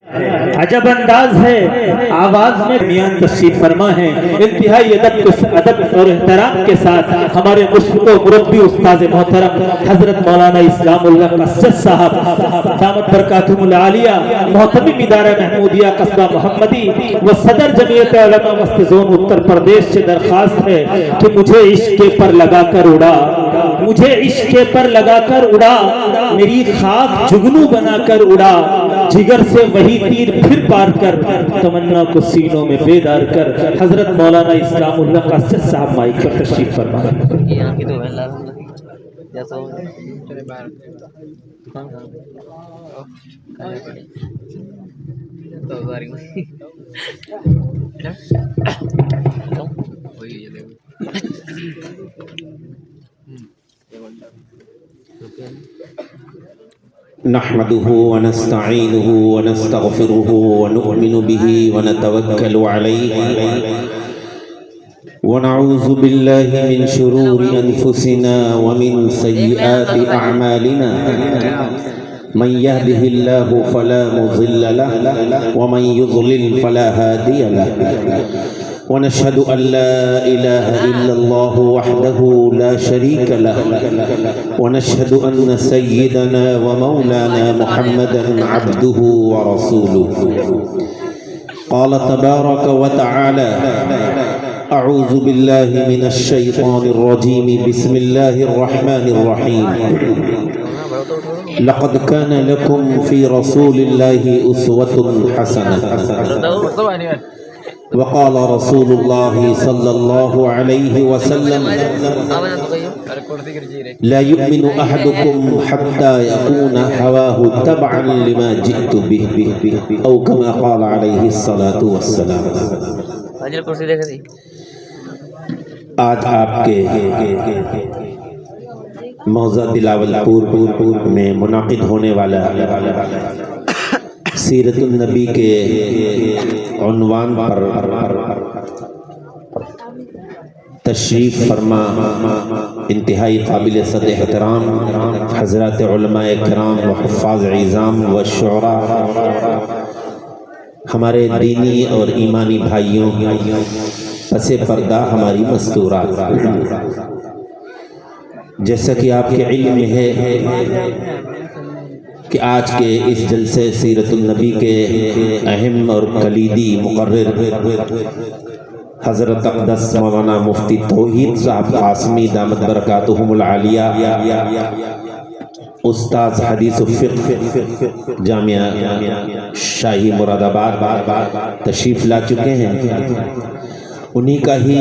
عجب انداز ہے آواز میں میاں تشریف فرما ہے انتہائی ادب اور احترام کے ساتھ ہمارے مشفق و مربی استاد محترم حضرت مولانا اسلام اللہ قصص صاحب دامت برکاتہم العالیہ محتمم ادارہ محمودیہ قصبہ محمدی و صدر جمعیت علماء وسط زون اتر پردیش سے درخواست ہے کہ مجھے عشق کے پر لگا کر اڑا، مجھے عشق کے پر لگا کر اڑا، میری خاک جگنو بنا کر اڑا، جگر سے وہی تیر پھر پار کر تمنا کو سینوں میں بیدار کر۔ حضرت مولانا اسلام اللہ قصص صاحب مائک پر تشریف فرما۔ نحمده ونستعينه ونستغفره ونؤمن به ونتوكل عليه ونعوذ بالله من شرور أنفسنا ومن سيئات أعمالنا من يهده الله فلا مضل له ومن يضلل فلا هادي له ونشهد أن لا إله إلا الله وحده لا شريك له ونشهد أن سيدنا ومولانا محمدا عبده ورسوله قال تبارك وتعالى أعوذ بالله من الشيطان الرجيم بسم الله الرحمن الرحيم لقد كان لكم في رسول الله أسوة حسنة وقال رسول الله صلى الله عليه وسلم لا يؤمن أحدكم حتى يكون هواه تبعا لما جئت به أو كما قال عليه الصلاة والسلام۔ آج آپ کے موضع دلاول پور میں منعقد ہونے والا سیرت النبی کے عنوان پر تشریف فرما انتہائی قابل صد احترام حضرات علماء کرام و حفاظ عظام و شعراء، ہمارے دینی اور ایمانی بھائیوں، پس پردہ ہماری مستورات، جیسا کہ آپ کے علم میں ہے کہ آج کے اس جلسے سیرت النبی کے اہم اور کلیدی مقرر حضرت اقدس مولانا مفتی توحید صاحب قاسمی دامت برکاتہم العالیہ، استاذ حدیث و فقہ جامعہ شاہی مراد آباد تشریف لا چکے ہیں۔ انہی کا ہی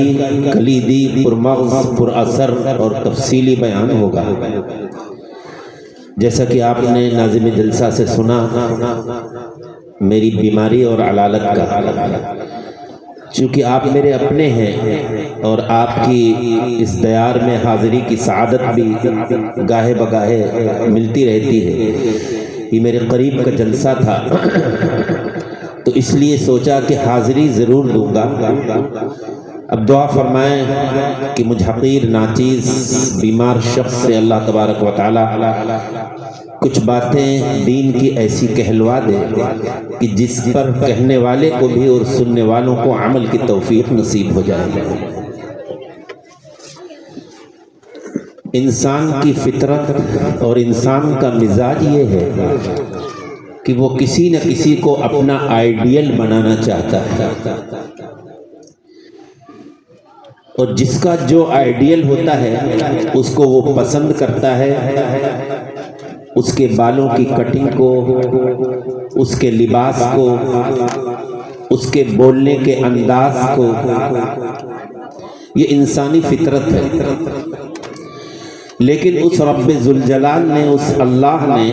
کلیدی پرمغز پر اثر اور تفصیلی بیان ہوگا۔ جیسا کہ آپ نے ناظم جلسہ سے سنا، میری بیماری اور علالت کا، چونکہ آپ میرے اپنے ہیں اور آپ کی اس دیار میں حاضری کی سعادت بھی گاہے بگاہے ملتی رہتی ہے، یہ میرے قریب کا جلسہ تھا تو اس لیے سوچا کہ حاضری ضرور دوں گا۔ اب دعا فرمائیں کہ مجھ حقیر ناچیز بیمار شخص سے اللہ تبارک و تعالی کچھ باتیں دین کی ایسی کہلوا دے کہ جس پر کہنے والے کو بھی اور سننے والوں کو عمل کی توفیق نصیب ہو جائے۔ انسان کی فطرت اور انسان کا مزاج یہ ہے کہ وہ کسی نہ کسی کو اپنا آئیڈیل بنانا چاہتا ہے، اور جس کا جو آئیڈیل ہوتا ہے اس کو وہ پسند کرتا ہے، اس کے بالوں کی کٹنگ کو، اس کے لباس کو، اس کے بولنے کے انداز کو، یہ انسانی فطرت ہے۔ لیکن اس رب ذوالجلال نے، اس اللہ نے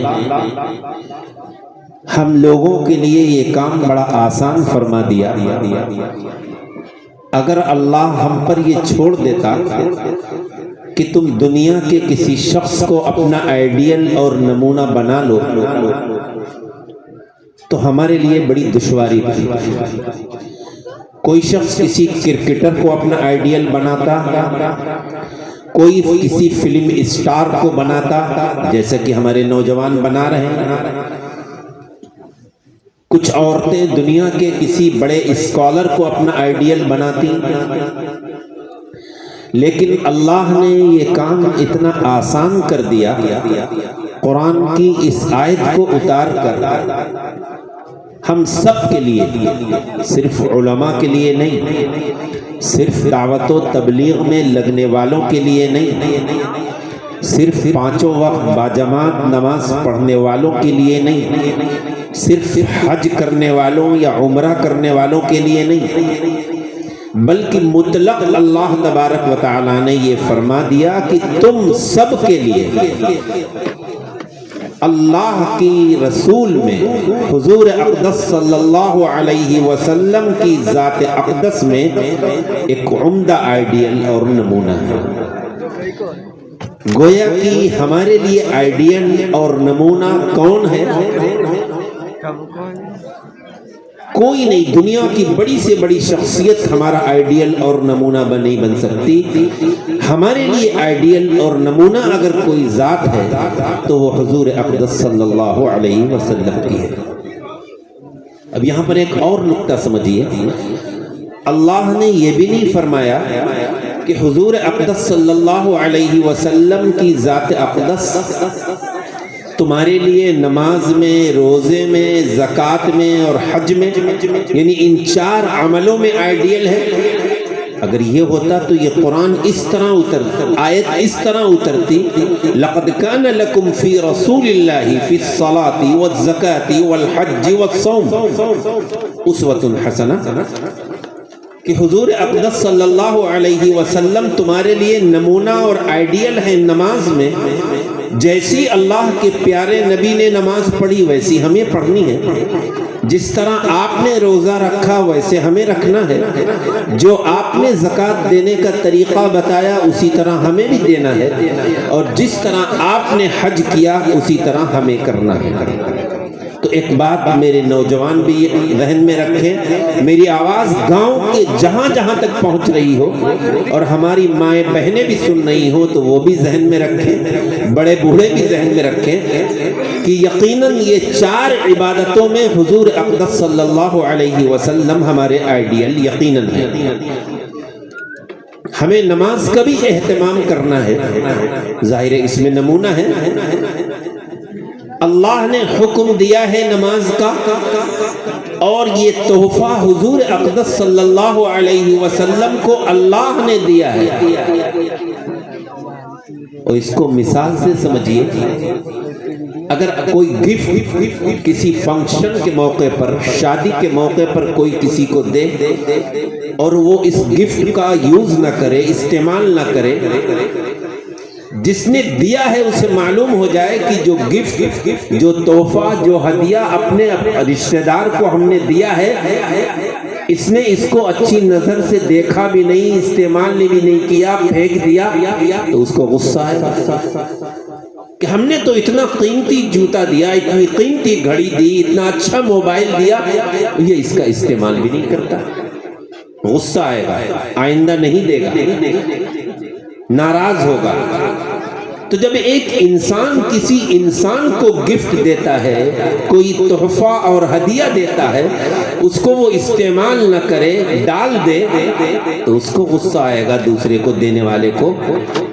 ہم لوگوں کے لیے یہ کام بڑا آسان فرما دیا۔ اگر اللہ ہم پر یہ چھوڑ دیتا کہ تم دنیا کے کسی شخص کو اپنا آئیڈیل اور نمونہ بنا لو تو ہمارے لیے بڑی دشواری تھی۔ کوئی شخص کسی کرکٹر کو اپنا آئیڈیل بناتا، کوئی کسی فلم اسٹار کو بناتا جیسا کہ ہمارے نوجوان بنا رہے ہیں، کچھ عورتیں دنیا کے کسی بڑے اسکالر کو اپنا آئیڈیل بناتی، لیکن اللہ نے یہ کام اتنا آسان کر دیا، قرآن کی اس آیت کو اتار کر ہم سب کے لیے، صرف علماء کے لیے نہیں، صرف دعوت و تبلیغ میں لگنے والوں کے لیے نہیں، صرف پانچوں وقت باجماعت نماز پڑھنے والوں کے لیے نہیں، صرف حج کرنے والوں یا عمرہ کرنے والوں کے لیے نہیں، بلکہ مطلق اللہ تبارک و تعالیٰ نے یہ فرما دیا کہ تم سب کے لیے اللہ کی رسول میں، حضور اقدس صلی اللہ علیہ وسلم کی ذات اقدس میں ایک عمدہ آئیڈیل اور نمونہ ہے۔ گویا کہ ہمارے لیے آئیڈیل اور نمونہ کون ہے؟ کوئی نہیں۔ دنیا کی بڑی سے بڑی شخصیت ہمارا آئیڈیل اور نمونہ نہیں بن سکتی۔ ہمارے لیے آئیڈیل اور نمونہ اگر کوئی ذات ہے تو وہ حضور اقدس صلی اللہ علیہ وسلم کی ہے۔ اب یہاں پر ایک اور نقطہ سمجھیے، اللہ نے یہ بھی نہیں فرمایا کہ حضور اقدس صلی اللہ علیہ وسلم کی ذات اقدس تمہارے لیے نماز میں، روزے میں، زکوٰۃ میں اور حج میں، یعنی ان چار عملوں میں آئیڈیل ہے۔ اگر یہ ہوتا تو یہ قرآن اس طرح اترتا، آیت اس طرح اترتی، لَقَدْ كَانَ لَكُمْ فِي رَسُولِ اللَّهِ فِي الصَّلَاةِ وَالزَّكَاةِ وَالْحَجِّ وَالصَّوْمِ أُسْوَةٌ حَسَنَةٌ، کہ حضور اقدس صلی اللہ علیہ وسلم تمہارے لیے نمونہ اور آئیڈیل ہے نماز میں۔ جیسی اللہ کے پیارے نبی نے نماز پڑھی ویسی ہمیں پڑھنی ہے، جس طرح آپ نے روزہ رکھا ویسے ہمیں رکھنا ہے، جو آپ نے زکوٰۃ دینے کا طریقہ بتایا اسی طرح ہمیں بھی دینا ہے، اور جس طرح آپ نے حج کیا اسی طرح ہمیں کرنا ہے۔ تو ایک بات میرے نوجوان بھی ذہن میں رکھیں، میری آواز گاؤں کے جہاں جہاں تک پہنچ رہی ہو اور ہماری مائیں بہنیں بھی سن رہی ہو تو وہ بھی ذہن میں رکھیں، بڑے بوڑھے بھی ذہن میں رکھیں کہ یقیناً یہ چار عبادتوں میں حضور اقدس صلی اللہ علیہ وسلم ہمارے آئیڈیل یقیناً ہے۔ ہمیں نماز کا بھی اہتمام کرنا ہے، ظاہر ہے اس میں نمونہ ہے۔ اللہ نے حکم دیا ہے نماز کا، اور یہ تحفہ حضور اقدس صلی اللہ علیہ وسلم کو اللہ نے دیا ہے، اور اس کو مثال سے سمجھیے۔ اگر کوئی گفٹ کسی فنکشن کے موقع پر، شادی کے موقع پر کوئی کسی کو دے اور وہ اس گفٹ کا یوز نہ کرے، استعمال نہ کرے، جس نے دیا ہے اسے معلوم ہو جائے کہ جو گفٹ، جو تحفہ، جو ہدیہ اپنے رشتہ دار کو ہم نے دیا ہے، اس نے اس کو اچھی نظر سے دیکھا بھی نہیں، استعمال بھی نہیں کیا، پھینک دیا، تو اس کو غصہ ہے کہ ہم نے تو اتنا قیمتی جوتا دیا، اتنی قیمتی گھڑی دی، اتنا اچھا موبائل دیا، یہ اس کا استعمال بھی نہیں کرتا، غصہ آئے گا، آئندہ نہیں دے گا، ناراض ہوگا۔ تو جب ایک انسان کسی انسان کو گفٹ دیتا ہے، کوئی تحفہ اور ہدیہ دیتا ہے، اس کو وہ استعمال نہ کرے، ڈال دے، تو اس کو غصہ آئے گا دوسرے کو دینے والے کو۔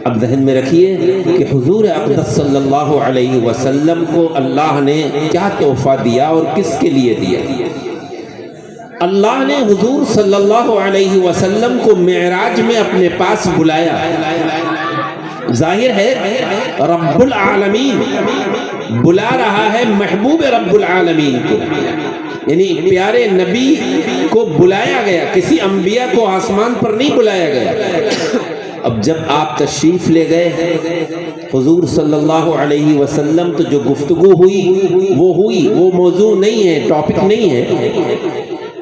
اب ذہن میں رکھیے کہ حضور اقدس صلی اللہ علیہ وسلم کو اللہ نے کیا تحفہ دیا اور کس کے لیے دیا۔ اللہ نے حضور صلی اللہ علیہ وسلم کو معراج میں اپنے پاس بلایا۔ ظاہر ہے رب العالمین بلا رہا ہے محبوب رب العالمین کو، یعنی پیارے نبی کو بلایا گیا، کسی انبیاء کو آسمان پر نہیں بلایا گیا۔ اب جب آپ تشریف لے گئے حضور صلی اللہ علیہ وسلم، تو جو گفتگو ہوئی وہ موضوع نہیں ہے، ٹاپک نہیں ہے،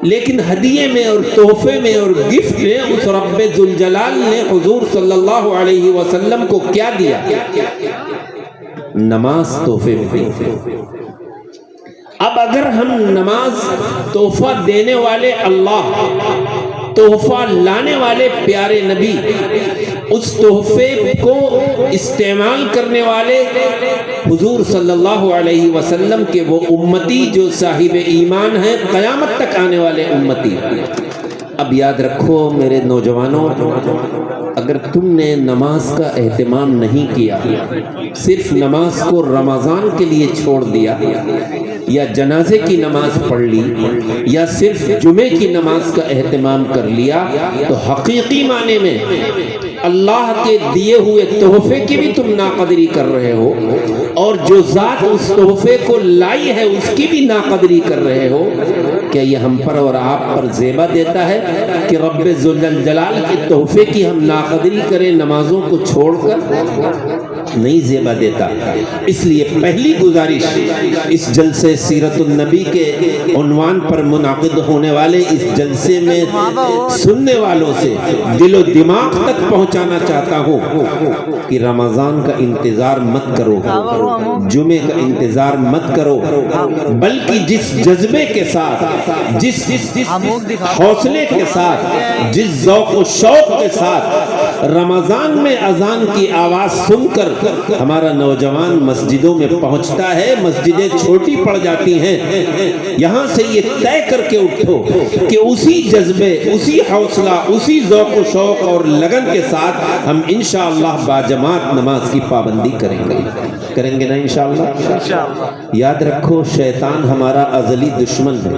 لیکن ہدیے میں اور تحفے میں اور گفٹ میں اس رب ذوالجلال نے حضور صلی اللہ علیہ وسلم کو کیا دیا؟ نماز تحفے میں۔ اب اگر ہم نماز تحفہ دینے والے اللہ، تحفہ لانے والے پیارے نبی، اس تحفے کو استعمال کرنے والے حضور صلی اللہ علیہ وسلم کے وہ امتی جو صاحب ایمان ہیں، قیامت تک آنے والے امتی۔ اب یاد رکھو میرے نوجوانوں، اگر تم نے نماز کا اہتمام نہیں کیا، صرف نماز کو رمضان کے لیے چھوڑ دیا، یا جنازے کی نماز پڑھ لی، یا صرف جمعے کی نماز کا اہتمام کر لیا، تو حقیقی معنی میں اللہ کے دیے ہوئے تحفے کی بھی تم ناقدری کر رہے ہو، اور جو ذات اس تحفے کو لائی ہے اس کی بھی ناقدری کر رہے ہو۔ کیا یہ ہم پر اور آپ پر زیبا دیتا ہے کہ رب ذوالجلال کے تحفے کی ہم ناقدری کریں نمازوں کو چھوڑ کر؟ نہیں زیبا دیتا۔ اس لیے پہلی گزارش اس جلسے سیرت النبی کے عنوان پر منعقد ہونے والے اس جلسے میں سننے والوں سے دل و دماغ تک پہنچانا چاہتا ہوں کہ رمضان کا انتظار مت کرو، جمعے کا انتظار مت کرو، بلکہ جس جذبے کے ساتھ، جس حوصلے کے ساتھ، جس ذوق و شوق کے ساتھ رمضان میں اذان کی آواز سن کر ہمارا نوجوان مسجدوں میں پہنچتا ہے، مسجدیں چھوٹی پڑ جاتی ہیں، یہاں سے یہ طے کر کے اٹھو کہ اسی جذبے، اسی حوصلہ، اسی ذوق و شوق اور لگن کے ساتھ ہم انشاءاللہ باجماعت نماز کی پابندی کریں گے نا انشاءاللہ۔ یاد رکھو شیطان ہمارا ازلی دشمن ہے۔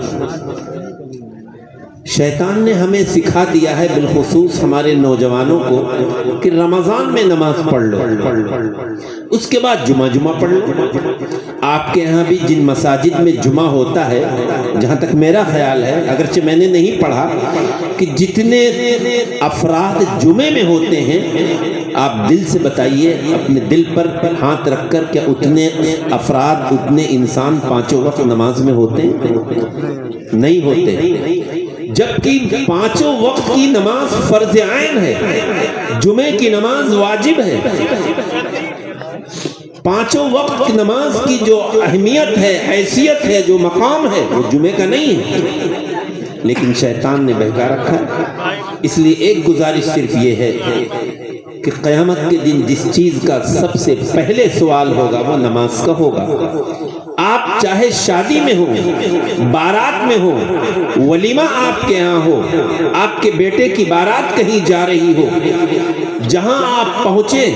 شیطان نے ہمیں سکھا دیا ہے، بالخصوص ہمارے نوجوانوں کو، کہ رمضان میں نماز پڑھ لو، اس کے بعد جمعہ پڑھ لو۔ آپ کے یہاں بھی جن مساجد میں جمعہ ہوتا ہے، جہاں تک میرا خیال ہے، اگرچہ میں نے نہیں پڑھا، کہ جتنے افراد جمعے میں ہوتے ہیں، آپ دل سے بتائیے، اپنے دل پر ہاتھ رکھ کر، کیا اتنے افراد، اتنے انسان پانچوں وقت نماز میں ہوتے ہیں؟ نہیں ہوتے۔ جبکہ پانچوں وقت کی نماز فرض عین ہے، جمعے کی نماز واجب ہے۔ پانچوں وقت کی نماز کی جو اہمیت ہے، حیثیت ہے، جو مقام ہے، وہ جمعے کا نہیں ہے، لیکن شیطان نے بہکا رکھا ہے۔ اس لیے ایک گزارش صرف یہ ہے کہ قیامت کے دن جس چیز کا سب سے پہلے سوال ہوگا وہ نماز کا ہوگا۔ آپ چاہے شادی میں ہو، بارات میں ہو، ولیمہ آپ کے ہاں ہو، آپ کے بیٹے کی بارات کہیں جا رہی ہو، جہاں آپ پہنچے،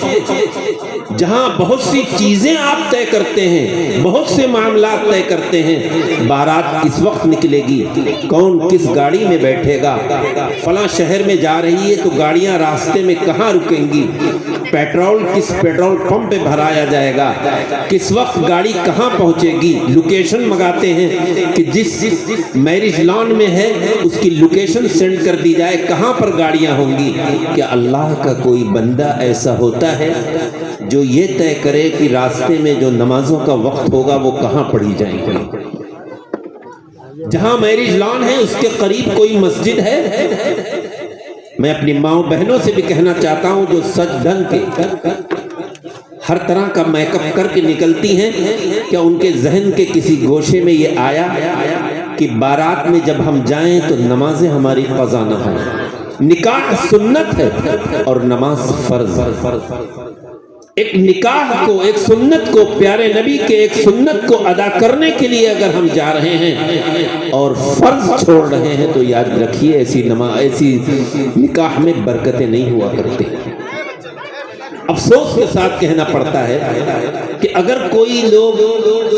جہاں بہت سی چیزیں آپ طے کرتے ہیں، بہت سے معاملات طے کرتے ہیں، بارات کس وقت نکلے گی، کون کس گاڑی میں بیٹھے گا، فلاں شہر میں جا رہی ہے تو گاڑیاں راستے میں کہاں رکیں گی، پیٹرول کس پیٹرول پمپ پہ بھرایا جائے گا، کس وقت گاڑی کہاں پہنچے گی، لوکیشن منگاتے ہیں کہ جس میرج لان میں ہے اس کی لوکیشن سینڈ کر دی جائے کہاں پر گاڑیاں ہوں گی۔ کیا اللہ کا کوئی بندہ ایسا ہوتا ہے جو یہ طے کرے کہ راستے میں جو نمازوں کا وقت ہوگا وہ کہاں پڑھی جائیں گی؟ جہاں میرج لان ہے اس کے قریب کوئی مسجد ہے؟ میں اپنی ماؤں بہنوں سے بھی کہنا چاہتا ہوں جو سج دھن کے ہر طرح کا میک اپ کر کے نکلتی ہیں، کیا ان کے ذہن کے کسی گوشے میں یہ آیا کہ بارات میں جب ہم جائیں تو نمازیں ہماری قضا نہ ہوں؟ نکاح سنت ہے اور نماز فرض۔ ایک نکاح کو، ایک سنت کو، پیارے نبی کے ایک سنت کو ادا کرنے کے لیے اگر ہم جا رہے ہیں اور فرض چھوڑ رہے ہیں تو یاد رکھیے ایسی نکاح میں برکتیں نہیں ہوا کرتی۔ افسوس کے ساتھ کہنا پڑتا ہے کہ اگر کوئی لوگ،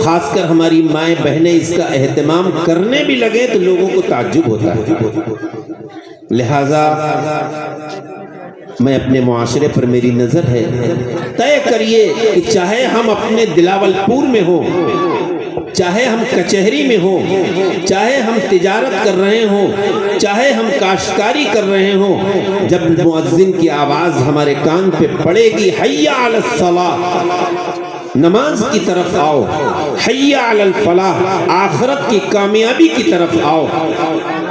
خاص کر ہماری مائیں بہنیں، اس کا اہتمام کرنے بھی لگے تو لوگوں کو تعجب ہوتا ہے۔ لہذا میں اپنے معاشرے پر میری نظر ہے، طے کریے کہ چاہے ہم اپنے دلاول پور میں ہوں، چاہے ہم کچہری میں ہوں، چاہے ہم تجارت کر رہے ہوں، چاہے ہم کاشتکاری کر رہے ہوں، جب مؤذن کی آواز ہمارے کان پہ پڑے گی، حی علی الصلاۃ، نماز کی طرف آؤ، حی علی الفلاح، آخرت کی کامیابی کی طرف آؤ،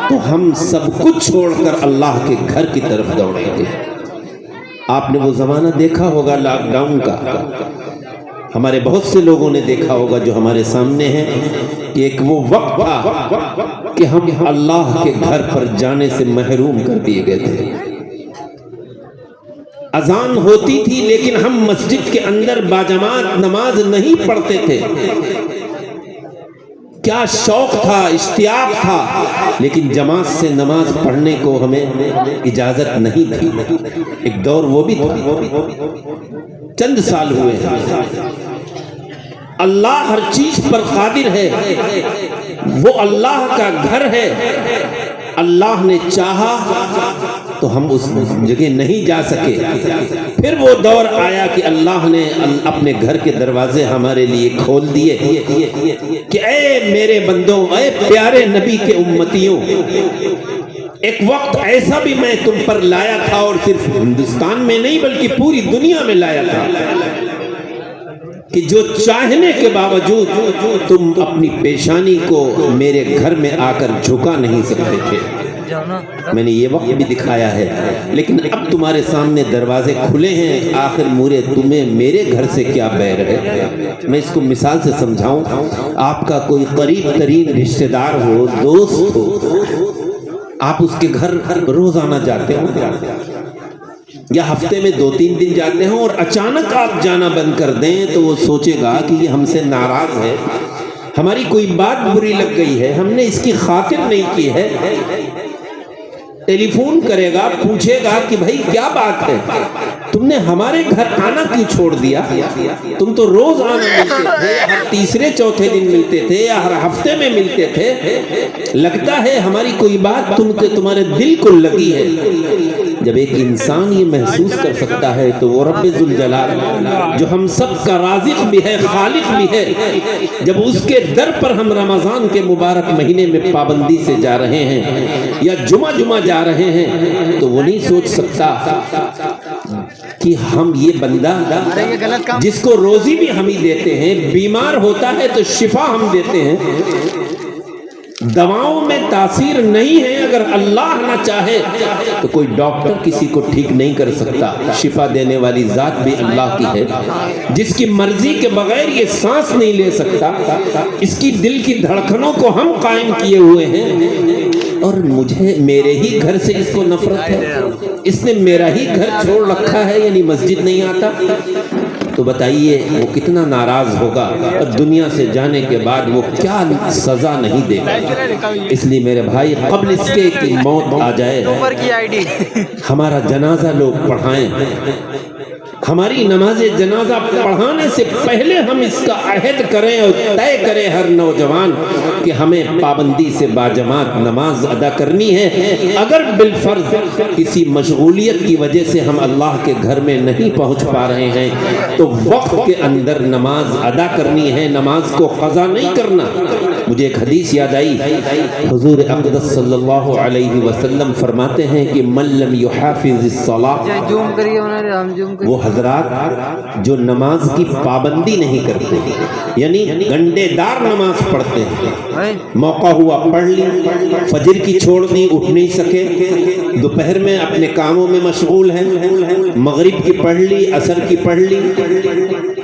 تو ہم سب کچھ چھوڑ کر اللہ کے گھر کی طرف دوڑیں گے۔ آپ نے وہ زمانہ دیکھا ہوگا لاک ڈاؤن کا، ہمارے بہت سے لوگوں نے دیکھا ہوگا جو ہمارے سامنے ہیں، کہ ایک وہ وقت تھا کہ ہم اللہ کے گھر پر جانے سے محروم کر دیے گئے تھے۔ اذان ہوتی تھی لیکن ہم مسجد کے اندر باجماعت نماز نہیں پڑھتے تھے. کیا شوق تھا، اشتیاق تھا، لیکن جماعت سے نماز پڑھنے کو ہمیں اجازت نہیں تھی. ایک دور وہ بھی تھا، چند سال ہوئے ہیں. اللہ ہر چیز پر قادر ہے، وہ اللہ کا گھر ہے. اللہ نے چاہا تو ہم اس جگہ نہیں جا سکے. پھر وہ دور آیا کہ اللہ نے اپنے گھر کے دروازے ہمارے لیے کھول دیے کہ اے میرے بندوں، اے پیارے نبی کے امتیوں، ایک وقت ایسا بھی میں تم پر لایا تھا، اور صرف ہندوستان میں نہیں بلکہ پوری دنیا میں لایا تھا، کہ جو چاہنے کے باوجود تم اپنی پیشانی کو میرے گھر میں آ کر جھکا نہیں سکتے تھے. میں نے یہ وقت بھی دکھایا ہے، لیکن اب تمہارے سامنے دروازے کھلے ہیں. آخر مورے تمہیں میرے گھر سے کیا بیر ہے؟ میں اس کو مثال سے سمجھاؤں. آپ کا کوئی قریب ترین رشتہ دار ہو، دوست ہو، آپ اس کے گھر روزانہ جاتے ہو یا ہفتے میں 2-3 دن جاتے ہیں، اور اچانک آپ جانا بند کر دیں تو وہ سوچے گا کہ یہ ہم سے ناراض ہے، ہماری کوئی بات بری لگ گئی ہے، ہم نے اس کی خاطر نہیں کی ہے. ٹیلی فون کرے گا، پوچھے گا کہ بھائی کیا بات ہے، تم نے ہمارے گھر آنا کیوں چھوڑ دیا؟ تم تو روز آنا ملتے تھے، ہر تیسرے چوتھے دن ملتے تھے یا ہر ہفتے میں ملتے تھے. لگتا ہے ہماری کوئی بات تمہارے دل کو لگی ہے. جب ایک انسان یہ محسوس کر سکتا ہے تو وہ رب ذوالجلال جو ہم سب کا رازق بھی ہے، خالق بھی ہے، جب اس کے در پر ہم رمضان کے مبارک مہینے میں پابندی سے جا رہے ہیں یا جمعہ جا رہے ہیں، تو وہ نہیں سوچ سکتا کہ ہم یہ بندہ جس کو روزی بھی ہم ہی دیتے ہیں، بیمار ہوتا ہے تو شفا ہم دیتے ہیں. دواؤں میں تاثیر نہیں ہے، اگر اللہ نہ چاہے تو کوئی ڈاکٹر کسی کو ٹھیک نہیں کر سکتا. شفا دینے والی ذات بھی اللہ کی ہے، جس کی مرضی کے بغیر یہ سانس نہیں لے سکتا. اس کی دل کی دھڑکنوں کو ہم قائم کیے ہوئے ہیں، اور مجھے میرے ہی گھر سے اس کو نفرت ہے. اس نے میرا ہی گھر چھوڑ رکھا ہے، یعنی مسجد نہیں آتا. تو بتائیے وہ کتنا ناراض ہوگا، اور دنیا سے جانے کے بعد وہ کیا سزا نہیں دے گا. اس لیے میرے بھائی، قبل اس کے کہ موت آ جائے ہمارا جنازہ لوگ پڑھائیں. ہماری نماز جنازہ پڑھانے سے پہلے ہم اس کا عہد کریں اور طے کریں ہر نوجوان کہ ہمیں پابندی سے باجماعت نماز ادا کرنی ہے. اگر بالفرض کسی مشغولیت کی وجہ سے ہم اللہ کے گھر میں نہیں پہنچ پا رہے ہیں تو وقت کے اندر نماز ادا کرنی ہے، نماز کو قضا نہیں کرنا. مجھے ایک حدیث یاد آئی، حضور اقدس صلی اللہ علیہ وسلم فرماتے ہیں کہ من لم یحافظ الصلاۃ، وہ حضرات جو نماز کی پابندی نہیں کرتے، یعنی گھنٹے دار نماز پڑھتے ہیں، موقع ہوا پڑھ لی، فجر کی چھوڑ دی، اٹھ نہیں سکے، دوپہر میں اپنے کاموں میں مشغول ہیں، مغرب کی پڑھ لی، عصر کی پڑھ لی،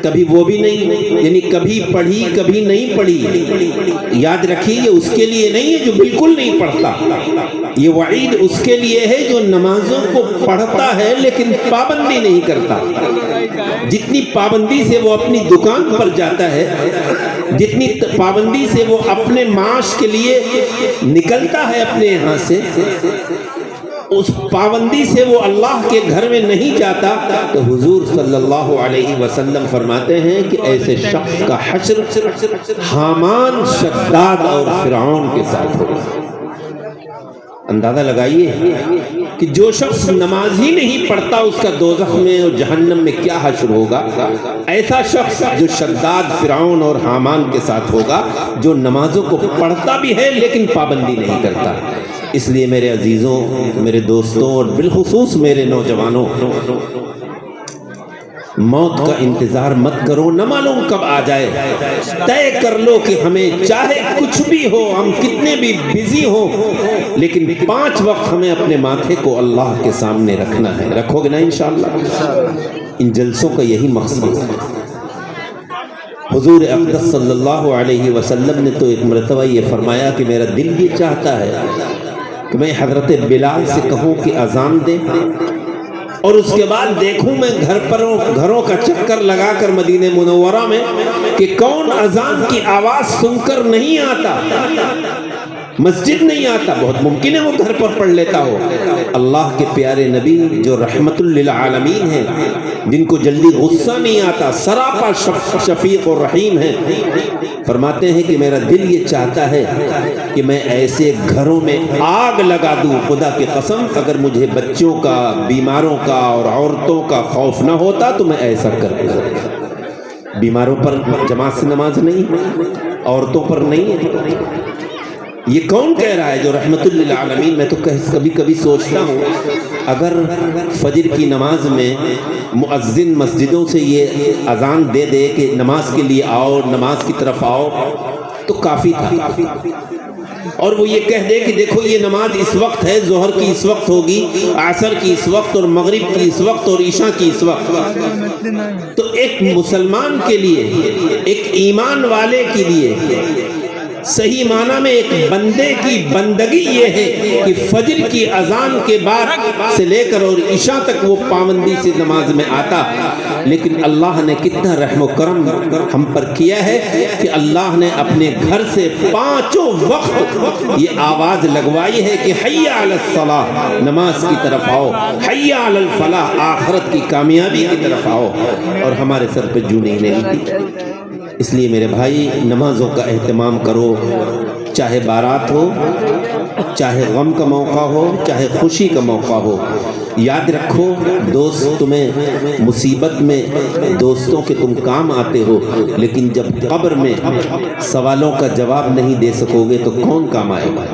کبھی وہ بھی نہیں، یعنی کبھی پڑھی کبھی نہیں پڑھی. یاد رکھیے یہ اس کے لیے نہیں ہے جو بالکل نہیں پڑھتا، یہ وعید اس کے لیے ہے جو نمازوں کو پڑھتا ہے لیکن پابندی نہیں کرتا. جتنی پابندی سے وہ اپنی دکان پر جاتا ہے، جتنی پابندی سے وہ اپنے معاش کے لیے نکلتا ہے اپنے یہاں سے، اس پابندی سے وہ اللہ کے گھر میں نہیں جاتا. تو حضور صلی اللہ علیہ وسلم فرماتے ہیں کہ ایسے شخص کا حشر حامان، شداد اور فرعون کے ساتھ ہوگا. اندازہ لگائیے کہ جو شخص نماز ہی نہیں پڑھتا اس کا دوزخ میں اور جہنم میں کیا حشر ہوگا. ایسا شخص جو شداد، فرعون اور حامان کے ساتھ ہوگا، جو نمازوں کو پڑھتا بھی ہے لیکن پابندی نہیں کرتا. اس لیے میرے عزیزوں، میرے دوستوں اور بالخصوص میرے نوجوانوں، موت کا انتظار مت کرو، نہ معلوم کب آ جائے. طے کر لو کہ ہمیں چاہے کچھ بھی ہو، ہم کتنے بھی بزی ہوں، لیکن 5 وقت ہمیں اپنے ماتھے کو اللہ کے سامنے رکھنا ہے. رکھو گے نا انشاءاللہ؟ ان جلسوں کا یہی مقصد ہے. حضور اقدس صلی اللہ علیہ وسلم نے تو ایک مرتبہ یہ فرمایا کہ میرا دل یہ چاہتا ہے کہ میں حضرت بلال سے کہوں کہ اذان دے، اور اس کے بعد دیکھوں میں گھروں کا چکر لگا کر مدینہ منورہ میں کہ کون اذان کی آواز سن کر نہیں آتا، مسجد نہیں آتا۔ بہت ممکن ہے وہ گھر پر پڑھ لیتا ہو۔ اللہ کے پیارے نبی جو رحمت للعالمین ہیں، جن کو جلدی غصہ نہیں آتا، سراپا شفیق اور رحیم ہیں، فرماتے ہیں کہ میرا دل یہ چاہتا ہے کہ میں ایسے گھروں میں آگ لگا دوں، خدا کی قسم اگر مجھے بچوں کا، بیماروں کا اور عورتوں کا خوف نہ ہوتا تو میں ایسا کرتا۔ بیماروں پر جماعت سے نماز نہیں، عورتوں پر نہیں ہے۔ یہ کون کہہ رہا ہے جو رحمت للعالمین؟ میں تو کبھی کبھی سوچتا ہوں اگر فجر کی نماز میں مؤذن مسجدوں سے یہ اذان دے دے کہ نماز کے لیے آؤ، نماز کی طرف آؤ، تو کافی تھا۔ اور وہ یہ کہہ دے کہ دیکھو یہ نماز اس وقت ہے، ظہر کی اس وقت ہوگی، عصر کی اس وقت، اور مغرب کی اس وقت، اور عشاء کی اس وقت۔ تو ایک مسلمان کے لیے، ایک ایمان والے کے لیے صحیح معنی میں ایک بندے کی بندگی یہ ہے کہ فجر کی اذان کے بعد سے لے کر اور عشاء تک وہ پابندی سے نماز میں آتا۔ لیکن اللہ نے کتنا رحم و کرم ہم پر کیا ہے کہ اللہ نے اپنے گھر سے پانچوں وقت یہ آواز لگوائی ہے کہ حی علی الصلاۃ، نماز کی طرف آؤ، حی علی الفلاح، آخرت کی کامیابی کی طرف آؤ، اور ہمارے سر پہ جو نہیں لگی۔ اس لیے میرے بھائی نمازوں کا اہتمام کرو، چاہے بارات ہو، چاہے غم کا موقع ہو، چاہے خوشی کا موقع ہو۔ یاد رکھو دوست تمہیں مصیبت میں دوستوں کے تم کام آتے ہو، لیکن جب قبر میں سوالوں کا جواب نہیں دے سکو گے تو کون کام آئے گا؟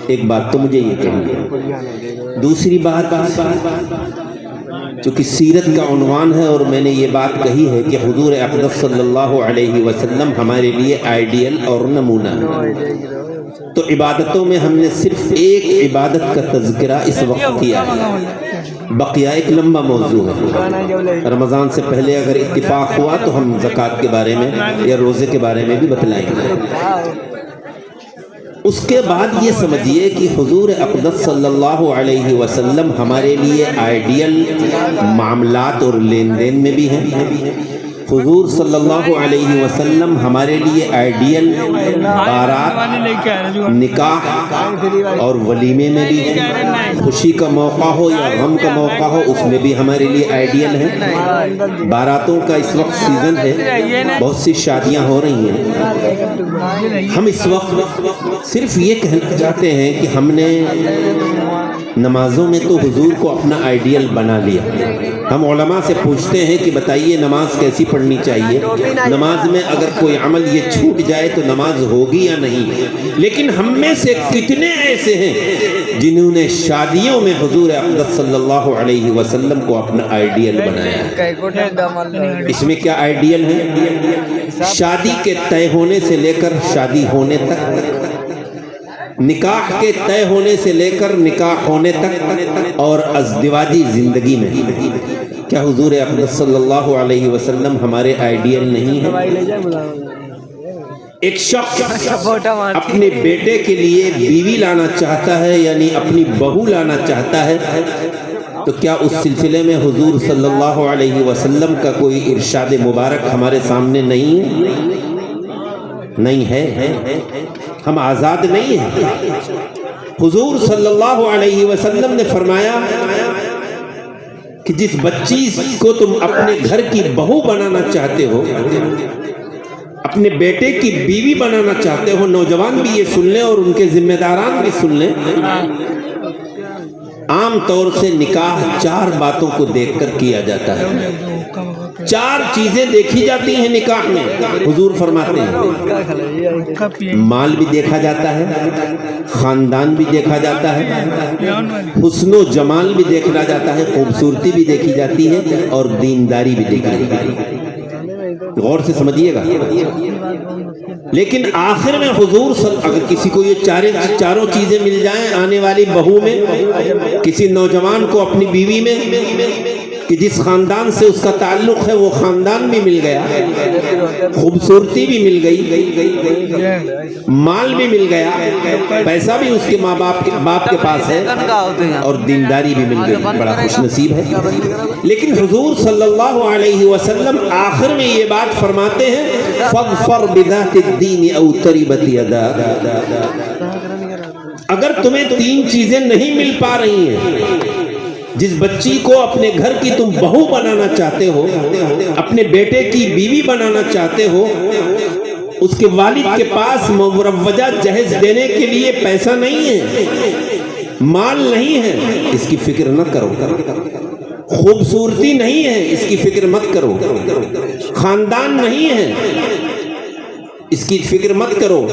ایک بات تو مجھے یہ کہیے۔ دوسری بات، چونکہ سیرت کا عنوان ہے اور میں نے یہ بات کہی ہے کہ حضور اقدس صلی اللہ علیہ وسلم ہمارے لیے آئیڈیل اور نمونہ ہے، تو عبادتوں میں ہم نے صرف ایک عبادت کا تذکرہ اس وقت کیا ہے، بقیہ ایک لمبا موضوع ہے۔ رمضان سے پہلے اگر اتفاق ہوا تو ہم زکوٰۃ کے بارے میں یا روزے کے بارے میں بھی بتلائیں گے۔ اس کے بعد یہ سمجھیے کہ حضور اقدس صلی اللہ علیہ وسلم ہمارے لیے آئیڈیل معاملات اور لین دین میں بھی ہیں۔ حضور صلی اللہ علیہ وسلم ہمارے لیے آئیڈیل بارات، نکاح اور ولیمے میں بھی ہیں۔ خوشی کا موقع ہو یا غم کا موقع ہو، اس میں بھی ہمارے لیے آئیڈیل ہے۔ باراتوں کا اس وقت سیزن ہے، بہت سی شادیاں ہو رہی ہیں۔ ہم اس وقت صرف یہ کہنا چاہتے ہیں کہ ہم نے نمازوں میں تو حضور کو اپنا آئیڈیل بنا لیا۔ ہم علماء سے پوچھتے ہیں کہ بتائیے نماز کیسی پڑھنی چاہیے، نماز میں اگر کوئی عمل یہ چھوٹ جائے تو نماز ہوگی یا نہیں؟ لیکن ہم میں سے کتنے ایسے ہیں جنہوں نے شادیوں میں حضور اقدس صلی اللہ علیہ وسلم کو اپنا آئیڈیل بنایا؟ اس میں کیا آئیڈیل ہے؟ شادی کے طے ہونے سے لے کر شادی ہونے تک، نکاح کے طے ہونے سے لے کر نکاح ہونے تک، اور ازدواجی زندگی میں کیا حضور اقدس صلی اللہ علیہ وسلم ہمارے آئیڈیل نہیں ہے؟ ایک شخص اپنے بیٹے کے لیے بیوی لانا چاہتا ہے، یعنی اپنی بہو لانا چاہتا ہے، تو کیا اس سلسلے میں حضور صلی اللہ علیہ وسلم کا کوئی ارشاد مبارک ہمارے سامنے نہیں ہے؟ نہیں ہے، ہم آزاد نہیں ہیں۔ حضور صلی اللہ علیہ وسلم نے فرمایا کہ جس بچی کو تم اپنے گھر کی بہو بنانا چاہتے ہو، اپنے بیٹے کی بیوی بنانا چاہتے ہو، نوجوان بھی یہ سن لیں اور ان کے ذمہ داران بھی سن لیں، عام طور سے نکاح 4 باتوں کو دیکھ کر کیا جاتا ہے۔ 4 چیزیں دیکھی جاتی ہیں نکاح میں، حضور فرماتے ہیں۔ مال بھی دیکھا جاتا ہے، خاندان بھی دیکھا جاتا ہے، حسن و جمال بھی دیکھا جاتا ہے، خوبصورتی بھی دیکھی جاتی ہے، اور دینداری بھی دیکھی جاتی ہے۔ غور سے سمجھیے گا۔ لیکن آخر میں حضور اگر کسی کو یہ چاروں چیزیں مل جائیں آنے والی بہو میں، کسی نوجوان کو اپنی بیوی میں، کہ جس خاندان سے اس کا تعلق ہے وہ خاندان بھی مل گیا, خوبصورتی بھی مل گئی, مال بھی مل گیا, پیسہ بھی اس کے ماں باپ کے پاس ہے, اور دینداری بھی مل گئی. بڑا خوش نصیب ہے. لیکن حضور صلی اللہ علیہ وسلم آخر میں یہ بات فرماتے ہیں فاظفر بذات الدین او تربت یداک. اگر تمہیں تین چیزیں نہیں مل پا رہی ہیں, جس بچی کو اپنے گھر کی تم بہو بنانا چاہتے ہو, اپنے بیٹے کی بیوی بنانا چاہتے ہو, اس کے والد کے پاس مروجہ جہیز دینے کے لیے پیسہ نہیں ہے, مال نہیں ہے, اس کی فکر نہ کرو. خوبصورتی نہیں ہے, اس کی فکر مت کرو. خاندان نہیں ہے, اس کی فکر مت کرو.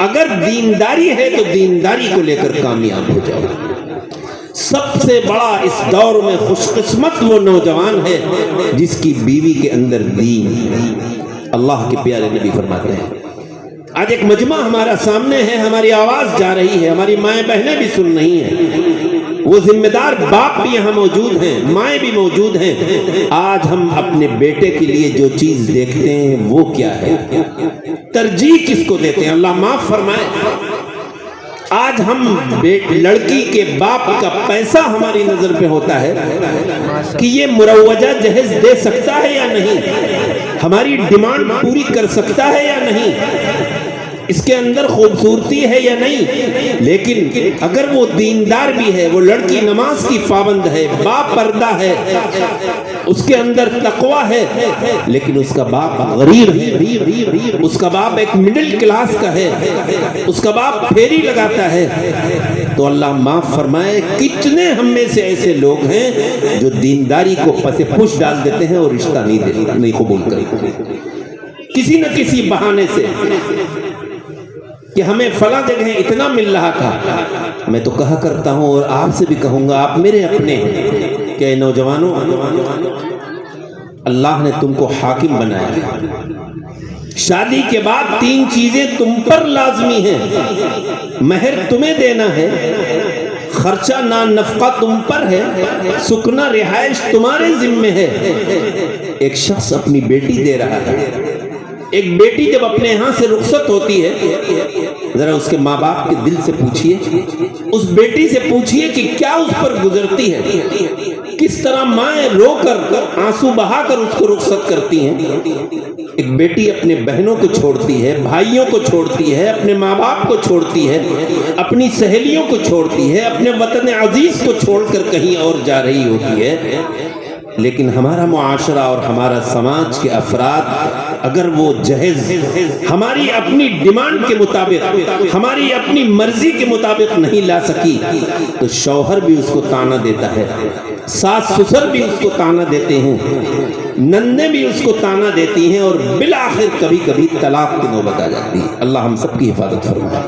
اگر دینداری ہے تو دینداری کو لے کر کامیاب ہو جاؤ. سب سے بڑا اس دور میں خوش قسمت وہ نوجوان ہے جس کی بیوی کے اندر دین. اللہ کے پیارے نبی فرماتے ہیں, آج ایک مجمع ہمارا سامنے ہے, ہماری آواز جا رہی ہے, ہماری مائیں بہنیں بھی سن رہی ہیں, وہ ذمہ دار باپ بھی یہاں موجود ہیں, مائیں بھی موجود ہیں. آج ہم اپنے بیٹے کے لیے جو چیز دیکھتے ہیں وہ کیا ہے, ترجیح کس کو دیتے ہیں؟ اللہ معاف فرمائے. آج ہم لڑکی کے باپ کا پیسہ ہماری نظر پہ ہوتا ہے کہ یہ مروجہ جہیز دے سکتا ہے یا نہیں, ہماری ڈیمانڈ پوری کر سکتا ہے یا نہیں, اس کے اندر خوبصورتی ہے یا نہیں. لیکن اگر وہ دیندار بھی ہے, وہ لڑکی نماز کی پابند ہے, با پردہ ہے, اس کے اندر تقوی ہے, لیکن اس کا باپ غریب ہے, اس کا باپ ایک مڈل کلاس کا ہے, اس کا باپ پھیری لگاتا ہے, تو اللہ معاف فرمائے کتنے ہم میں سے ایسے لوگ ہیں جو دینداری کو پس پش ڈال دیتے ہیں اور رشتہ نہیں قبول کرتے کسی نہ کسی بہانے سے, کہ ہمیں فلاں جگہ اتنا مل رہا تھا. میں تو کہا کرتا ہوں اور آپ سے بھی کہوں گا, آپ میرے اپنے ہیں کہ نوجوانوں, اللہ نے تم کو حاکم بنایا. شادی کے بعد تین چیزیں تم پر لازمی ہیں. مہر تمہیں دینا ہے, خرچہ نان نفقہ تم پر ہے, سکنا رہائش تمہارے ذمہ ہے. ایک شخص اپنی بیٹی دے رہا ہے. ایک بیٹی جب اپنے یہاں سے رخصت ہوتی ہے, ذرا اس کے ماں باپ کے دل سے پوچھئے, اس بیٹی سے پوچھئے کہ کیا اس پر گزرتی ہے, کس طرح مائیں رو کر آنسو بہا کر اس کو رخصت کرتی ہیں. ایک بیٹی اپنے بہنوں کو چھوڑتی ہے, بھائیوں کو چھوڑتی ہے, اپنے ماں باپ کو چھوڑتی ہے, اپنی سہیلیوں کو چھوڑتی ہے, اپنے وطن عزیز کو چھوڑ کر کہیں اور جا رہی ہوتی ہے. لیکن ہمارا معاشرہ اور ہمارا سماج کے افراد اگر وہ جہیز ہماری اپنی ڈیمانڈ کے مطابق, ہماری اپنی مرضی کے مطابق نہیں لا سکی, تو شوہر بھی اس کو تانا دیتا ہے, ساس سسر بھی اس کو تانا دیتے ہیں, نندیں بھی اس کو تانا دیتی ہیں, اور بالآخر کبھی کبھی طلاق کی نوبت آ جاتی ہے. اللہ ہم سب کی حفاظت فرمائے.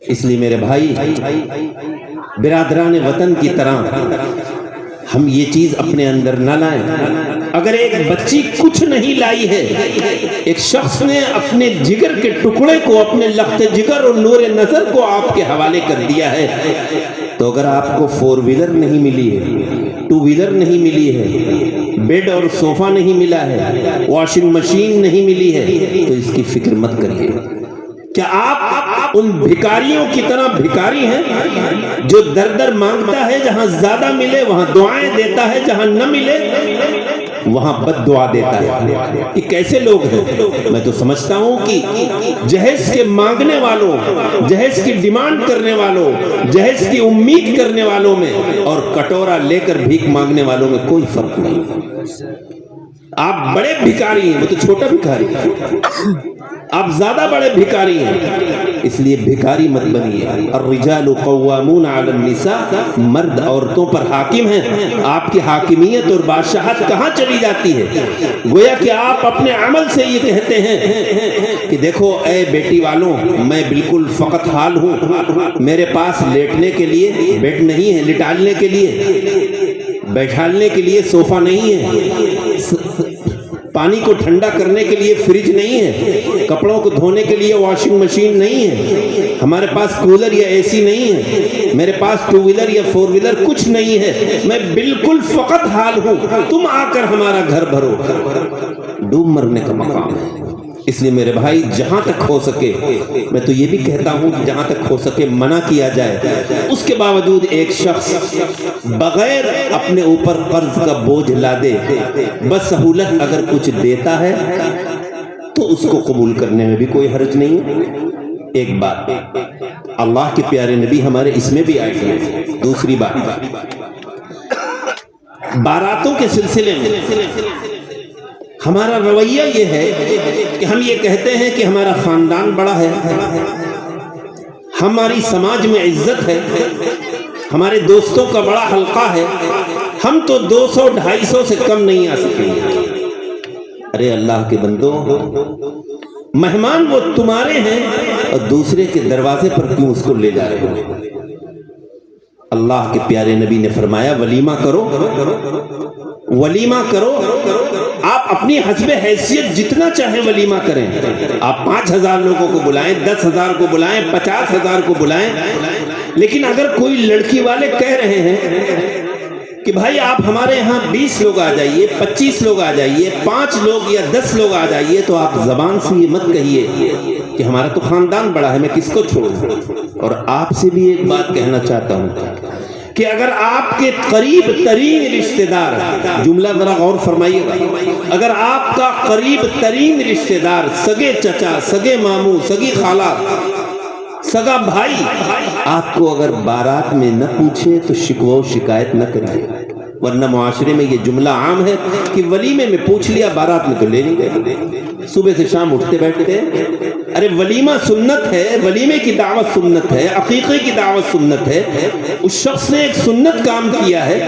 اس لیے میرے بھائی, برادران وطن کی طرح ہم یہ چیز اپنے اندر نہ لائیں. اگر ایک بچی کچھ نہیں لائی ہے, ایک شخص نے اپنے جگر کے ٹکڑے کو, اپنے لخت جگر اور نور نظر کو آپ کے حوالے کر دیا ہے, تو اگر آپ کو 4 ویلر نہیں ملی ہے, 2 ویلر نہیں ملی ہے, بیڈ اور صوفہ نہیں ملا ہے, واشنگ مشین نہیں ملی ہے, تو اس کی فکر مت کریے. کیا آپ ان بھکاریوں کی طرح بھکاری ہیں جو در در مانگتا ہے, جہاں زیادہ ملے وہاں دعائیں دیتا ہے, جہاں نہ ملے وہاں بد دعا دیتا ہے؟ یہ کیسے لوگ ہیں؟ میں تو سمجھتا ہوں کہ جہیز کے مانگنے والوں, جہیز کی ڈیمانڈ کرنے والوں, جہیز کی امید کرنے والوں میں اور کٹورا لے کر بھیک مانگنے والوں میں کوئی فرق نہیں. آپ بڑے بھکاری ہیں, وہ تو چھوٹا بھکاری ہے, آپ زیادہ بڑے بھکاری ہیں, اس لیے بھکاری مت بنیے. الرجال قوامون علی النساء, مرد عورتوں پر حاکم ہیں. آپ کی حاکمیت اور بادشاہت کہاں چلی جاتی ہے؟ گویا کہ آپ اپنے عمل سے یہ کہتے ہیں کہ دیکھو اے بیٹی والوں, میں بالکل فقط حال ہوں, میرے پاس لیٹنے کے لیے بیڈ نہیں ہے, لٹالنے کے لیے, بیٹھالنے کے لیے صوفہ نہیں ہے, پانی کو ٹھنڈا کرنے کے لیے فریج نہیں ہے، کپڑوں کو دھونے کے لیے واشنگ مشین نہیں ہے، ہمارے پاس کولر یا اے سی نہیں ہے، میرے پاس ٹو ویلر یا فور ویلر کچھ نہیں ہے، میں بالکل فقط حال ہوں، تم آ کر ہمارا گھر بھرو، ڈوب مرنے کا مقام ہے۔ اس لیے میرے بھائی جہاں تک ہو سکے، میں تو یہ بھی کہتا ہوں کہ جہاں تک ہو سکے منع کیا جائے، اس کے باوجود ایک شخص بغیر اپنے اوپر قرض کا بوجھ لادے بسہولت اگر کچھ دیتا ہے تو اس کو قبول کرنے میں بھی کوئی حرج نہیں ہے۔ ایک بات اللہ کے پیارے نبی ہمارے اس میں بھی آئے ہیں۔ دوسری بات باراتوں کے سلسلے میں ہمارا رویہ یہ ہے کہ ہم یہ کہتے ہیں کہ ہمارا خاندان بڑا ہے، ہماری سماج میں عزت ہے، ہمارے دوستوں کا بڑا حلقہ ہے، ہم تو 200-250 سے کم نہیں آ سکیں گے۔ ارے اللہ کے بندو، مہمان وہ تمہارے ہیں اور دوسرے کے دروازے پر کیوں اس کو لے جا رہے ہو؟ اللہ کے پیارے نبی نے فرمایا ولیمہ کرو، ولیمہ کرو، آپ اپنی حسب حیثیت جتنا چاہیں ولیمہ کریں، آپ 5000 لوگوں کو بلائیں، 10,000 کو بلائیں، 50,000 کو بلائیں، لیکن اگر کوئی لڑکی والے کہہ رہے ہیں کہ بھائی آپ ہمارے ہاں 20 لوگ آ جائیے، 25 لوگ آ جائیے، 5 لوگ یا 10 لوگ آ جائیے، تو آپ زبان سے یہ مت کہیے کہ ہمارا تو خاندان بڑا ہے، میں کس کو چھوڑوں۔ اور آپ سے بھی ایک بات کہنا چاہتا ہوں کہ اگر آپ کے قریب ترین رشتہ دار، جملہ ذرا غور فرمائیے گا، اگر آپ کا قریب ترین رشتہ دار، سگے چچا، سگے ماموں، سگی خالہ، سگا بھائی، آپ کو اگر بارات میں نہ پوچھے تو شکوہ و شکایت نہ کریے، ورنہ معاشرے میں یہ جملہ عام ہے کہ ولیمے میں پوچھ لیا، بارات میں تو لے نہیں گئے، صبح سے شام اٹھتے بیٹھتے ہیں۔ ارے ولیمہ سنت ہے، ولیمے کی دعوت سنت ہے، عقیقے کی دعوت سنت ہے، اس شخص نے ایک سنت کام کیا ہے،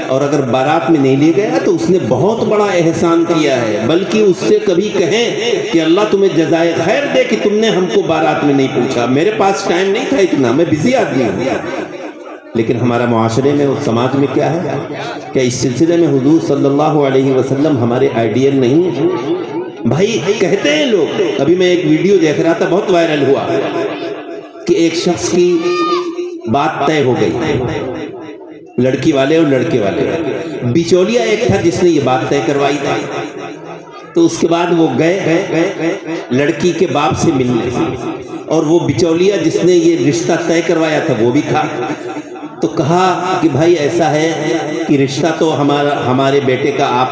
اور اگر بارات میں نہیں لے گیا تو اس نے بہت بڑا احسان کیا ہے، بلکہ اس سے کبھی کہیں کہ اللہ تمہیں جزائے خیر دے کہ تم نے ہم کو بارات میں نہیں پوچھا، میرے پاس ٹائم نہیں تھا اتنا، میں بزی آدمی ہوں۔ لیکن ہمارا معاشرے میں اور سماج میں کیا ہے کہ اس سلسلے میں حضور صلی اللہ علیہ وسلم ہمارے آئیڈیل نہیں ہیں۔ بھائی کہتے ہیں لوگ، ابھی میں ایک ویڈیو دیکھ رہا تھا، بہت وائرل ہوا کہ ایک شخص کی بات طے ہو گئی، لڑکی والے اور لڑکے والے، بچولیا ایک تھا جس نے یہ بات طے کروائی تھی، تو اس کے بعد وہ گئے لڑکی کے باپ سے ملنے، اور وہ بچولیا جس نے یہ رشتہ طے کروایا تھا وہ بھی تھا، تو کہا کہ بھائی ایسا ہے کہ رشتہ تو ہمارے بیٹے کا آپ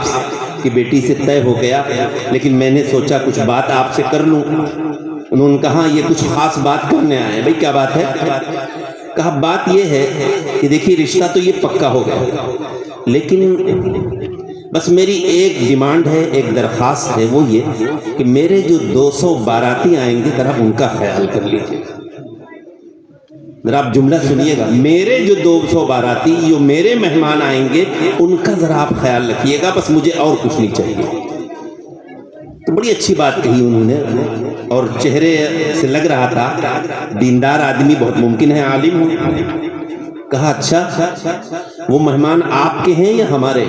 کی بیٹی سے طے ہو گیا، لیکن میں نے سوچا کچھ بات آپ سے کر لوں۔ انہوں نے کہا یہ کچھ خاص بات کرنے آئے ہیں۔ بھائی کیا بات ہے؟ کہا بات یہ ہے کہ دیکھیے رشتہ تو یہ پکا ہو گیا، لیکن بس میری ایک ڈیمانڈ ہے، ایک درخواست ہے، وہ یہ کہ میرے جو 200 باراتی آئیں گے ذرا ان کا خیال کر لیجیے۔ ذرا آپ جملہ سنیے گا، میرے جو 200 باراتی جو میرے مہمان آئیں گے ان کا ذرا آپ خیال رکھیے گا، بس مجھے اور کچھ نہیں چاہیے۔ تو بڑی اچھی بات کہی انہوں نے، اور چہرے سے لگ رہا تھا دیندار آدمی، بہت ممکن ہے عالم ہو۔ کہا اچھا وہ مہمان آپ کے ہیں یا ہمارے؟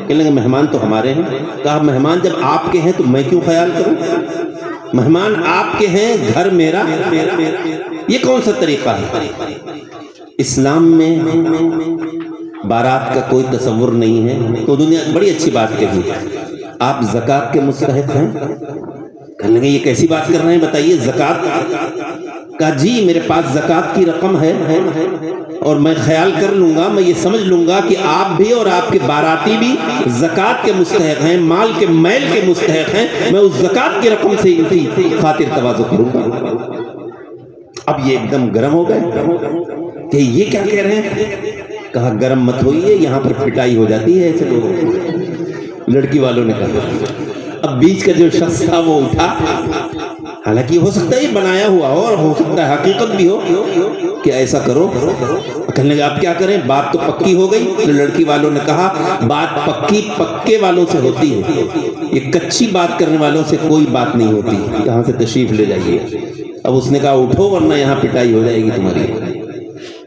کہنے لگے مہمان تو ہمارے ہیں۔ کہا مہمان جب آپ کے ہیں تو میں کیوں خیال کروں؟ مہمان آپ کے ہیں، گھر میرا، یہ کون سا طریقہ ہے؟ اسلام میں بارات کا کوئی تصور نہیں ہے۔ تو دنیا بڑی اچھی بات کہی، آپ زکوٰۃ کے مستحق ہیں؟ کہنے لگے یہ کیسی بات کر رہے ہیں بتائیے، زکوٰۃ؟ کہا جی میرے پاس زکوٰۃ کی رقم ہے اور میں خیال کر لوں گا، میں یہ سمجھ لوں گا کہ آپ بھی اور آپ کے باراتی بھی زکوٰۃ کے مستحق ہیں، مال کے میل کے مستحق ہیں، میں اس زکوٰۃ کی رقم سے ان کی خاطر تواضع کروں گا۔ اب یہ ایک دم گرم ہو گئے کہ یہ کیا کہہ رہے ہیں؟ کہا گرم مت ہوئیے، یہاں پر پٹائی ہو جاتی ہے ایسے لوگوں کو۔ لڑکی والوں نے کہا، اب بیچ کا جو شخص تھا وہ اٹھا، حالانکہ ہو سکتا ہے یہ بنایا ہوا ہو اور ہو سکتا ہے حقیقت بھی ہو کہ ایسا کرو۔ کہنے لگے آپ کیا کریں، بات تو پکی ہو گئی۔ تو لڑکی والوں نے کہا بات پکی پکے والوں سے ہوتی ہے، یہ کچی بات کرنے والوں سے کوئی بات نہیں ہوتی، یہاں سے تشریف لے جائیے۔ اب اس نے کہا اٹھو ورنہ یہاں پٹائی ہو جائے گی تمہاری۔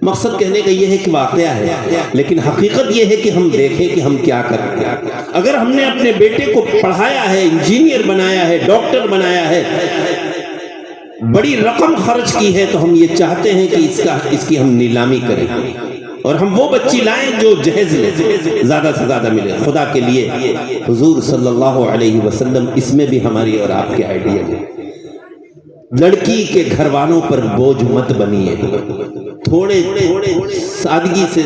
مقصد کہنے کا یہ ہے کہ واقعہ ہے، لیکن حقیقت یہ ہے کہ ہم دیکھیں کہ ہم کیا کریں۔ اگر ہم نے اپنے بیٹے کو پڑھایا ہے، انجینئر بنایا ہے، ڈاکٹر بنایا ہے، بڑی رقم خرچ کی ہے، تو ہم یہ چاہتے ہیں کہ اس کی ہم نیلامی کریں اور ہم وہ بچی لائیں جو جہیز لے، زیادہ سے زیادہ ملے۔ خدا کے لیے حضور صلی اللہ علیہ وسلم اس میں بھی ہماری اور آپ کے آئیڈیا ہے۔ لڑکی کے گھر والوں پر بوجھ مت بنیے، تھوڑے سادگی سے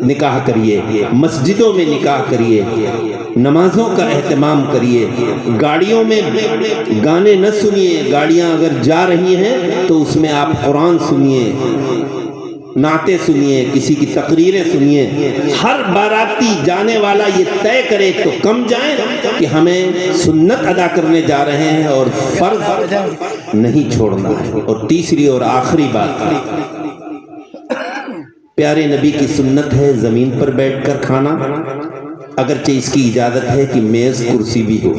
نکاح کریے، مسجدوں میں نکاح کریے، نمازوں کا اہتمام کریے، گاڑیوں میں گانے نہ سنیے، گاڑیاں اگر جا رہی ہیں تو اس میں آپ قرآن سنیے، نعتیں سنیے، کسی کی تقریریں سنیے۔ ہر باراتی جانے والا یہ طے کرے تو کم جائیں کہ ہمیں سنت ادا کرنے جا رہے ہیں اور فرض نہیں چھوڑنا ہے۔ اور تیسری اور آخری بات، پیارے نبی کی سنت ہے زمین پر بیٹھ کر کھانا، اگرچہ اس کی اجازت ہے کہ میز کرسی بھی ہو،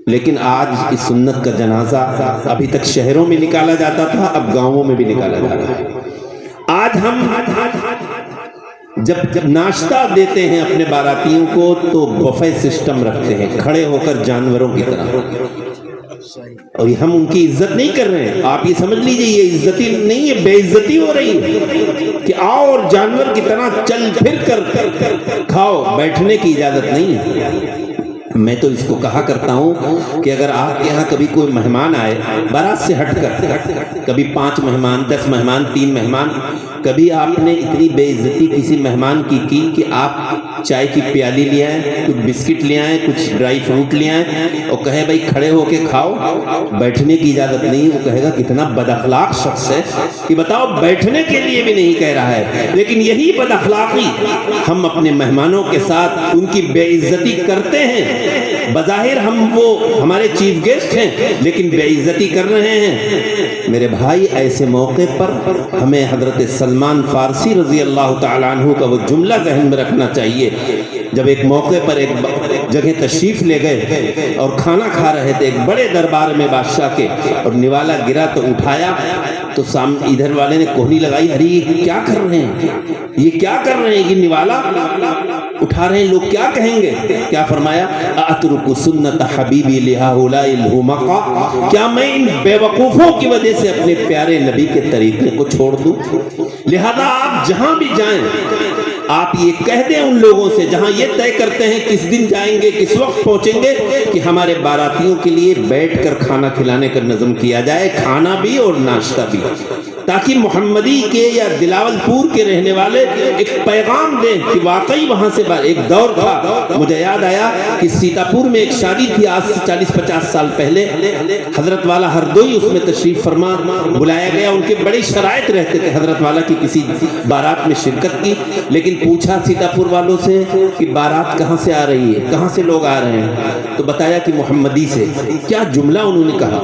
لیکن آج اس سنت کا جنازہ ابھی تک شہروں میں نکالا جاتا تھا، اب گاؤں میں بھی نکالا جا رہا ہے۔ آج ہم جب ناشتہ دیتے ہیں اپنے باراتیوں کو تو بفے سسٹم رکھتے ہیں، کھڑے ہو کر جانوروں کی طرح، اور ہم ان کی عزت نہیں کر رہے ہیں۔ آپ یہ سمجھ لیجئے یہ عزتی نہیں ہے، بے عزتی ہو رہی ہے کہ آؤ اور جانور کی طرح چل پھر کر کھاؤ، بیٹھنے کی اجازت نہیں ہے۔ میں تو اس کو کہا کرتا ہوں کہ اگر آپ کے یہاں کبھی کوئی مہمان آئے بارات سے ہٹ کر، کبھی 5 مہمان، 10 مہمان، 3 مہمان، کبھی آپ نے اتنی بے عزتی کسی مہمان کی کہ آپ چائے کی پیالی لے آئیں، کچھ بسکٹ لے آئیں، کچھ ڈرائی فروٹ لے آئیں اور کہے بھائی کھڑے ہو کے کھاؤ، بیٹھنے کی اجازت نہیں، وہ کہے گا کتنا بد اخلاق شخص ہے کہ بتاؤ بیٹھنے کے لیے بھی نہیں کہہ رہا ہے۔ لیکن یہی بد اخلاقی ہم اپنے مہمانوں کے ساتھ ان کی بے عزتی کرتے ہیں۔ بظاہر ہم وہ ہمارے چیف گیسٹ ہیں لیکن بے عزتی کر رہے ہیں۔ میرے بھائی ایسے موقع پر ہمیں حضرت سلمان فارسی رضی اللہ تعالیٰ عنہ کا وہ جملہ ذہن میں رکھنا چاہیے۔ جب ایک موقع پر ایک جگہ تشریف لے گئے اور کھانا کھا رہے تھے ایک بڑے دربار میں بادشاہ کے، اور نوالا گرا تو اٹھایا تو سامنے ادھر والے نے کوہنی لگائی، ارے یہ کیا کر رہے ہیں، یہ کیا کر رہے ہیں، یہ نوالا اٹھا رہے ہیں، لوگ کیا کہیں گے؟ کیا فرمایا؟ اترک سنت حبیبی لہؤلاء الحمقاء، کیا میں ان بے وقوفوں کی وجہ سے اپنے پیارے نبی کے طریقے کو چھوڑ دوں؟ لہذا آپ جہاں بھی جائیں آپ یہ کہہ دیں ان لوگوں سے جہاں یہ طے کرتے ہیں کس دن جائیں گے، کس وقت پہنچیں گے، کہ ہمارے باراتیوں کے لیے بیٹھ کر کھانا کھلانے کا نظم کیا جائے، کھانا بھی اور ناشتہ بھی، تاکہ محمدی کے یا دلاول پور کے رہنے والے ایک پیغام دیں کہ واقعی وہاں سے ایک دور تھا۔ مجھے یاد آیا کہ سیتاپور میں ایک شادی تھی آج سے 40-50 سال پہلے، حضرت والا ہردوئی اس میں تشریف فرما، بلایا گیا، ان کے بڑے شرائط رہتے تھے حضرت والا کی کسی بارات میں شرکت کی، لیکن پوچھا سیتاپور والوں سے کہ بارات کہاں سے آ رہی ہے، کہاں سے لوگ آ رہے ہیں، تو بتایا کہ محمدی سے۔ کیا جملہ انہوں نے کہا!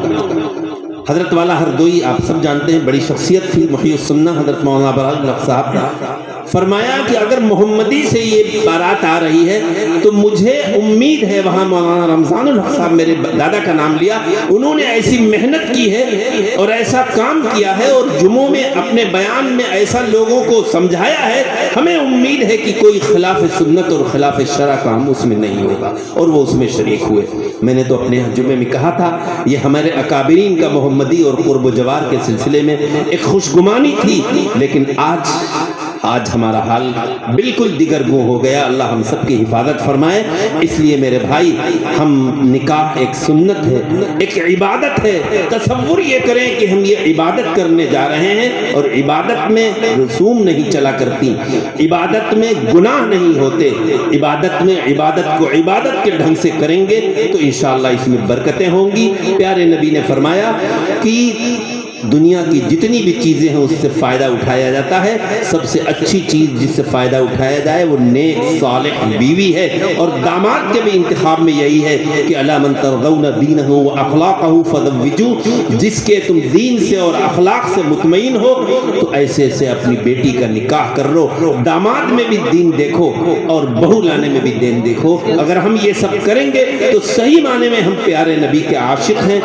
حضرت والا ہردوئی آپ سب جانتے ہیں بڑی شخصیت تھی، محی السنہ حضرت مولانا برال الحق صاحب کا، فرمایا کہ اگر محمدی سے یہ بارات آ رہی ہے تو مجھے امید ہے، وہاں مولانا رمضان الحق صاحب میرے دادا کا نام لیا، انہوں نے ایسی محنت کی ہے اور ایسا کام کیا ہے اور جمعوں میں اپنے بیان میں ایسا لوگوں کو سمجھایا ہے، ہمیں امید ہے کہ کوئی خلاف سنت اور خلاف شرع کام اس میں نہیں ہوگا، اور وہ اس میں شریک ہوئے۔ میں نے تو اپنے جمعے میں کہا تھا یہ ہمارے اکابرین کا محمدی اور قرب و جوار کے سلسلے میں ایک خوشگمانی تھی، لیکن آج ہمارا حال بالکل دیگر گو ہو گیا۔ اللہ ہم سب کی حفاظت فرمائے۔ اس لیے میرے بھائی، ہم نکاح ایک سنت ہے، ایک عبادت ہے، تصور یہ کریں کہ ہم یہ عبادت کرنے جا رہے ہیں، اور عبادت میں رسوم نہیں چلا کرتی، عبادت میں گناہ نہیں ہوتے، عبادت میں عبادت کو عبادت کے ڈھنگ سے کریں گے تو انشاءاللہ اس میں برکتیں ہوں گی۔ پیارے نبی نے فرمایا کہ دنیا کی جتنی بھی چیزیں ہیں اس سے فائدہ اٹھایا جاتا ہے، سب سے اچھی چیز جس سے فائدہ اٹھایا جائے وہ نیک صالح بیوی ہے، اور داماد کے بھی انتخاب میں یہی ہے کہ الا من ترضون دینہ و اخلاقہ فزوجوہ، جس کے تم دین سے اور اخلاق سے مطمئن ہو تو ایسے سے اپنی بیٹی کا نکاح کر لو۔ داماد میں بھی دین دیکھو اور بہو لانے میں بھی دین دیکھو۔ اگر ہم یہ سب کریں گے تو صحیح معنی میں ہم پیارے نبی کے عاشق ہیں۔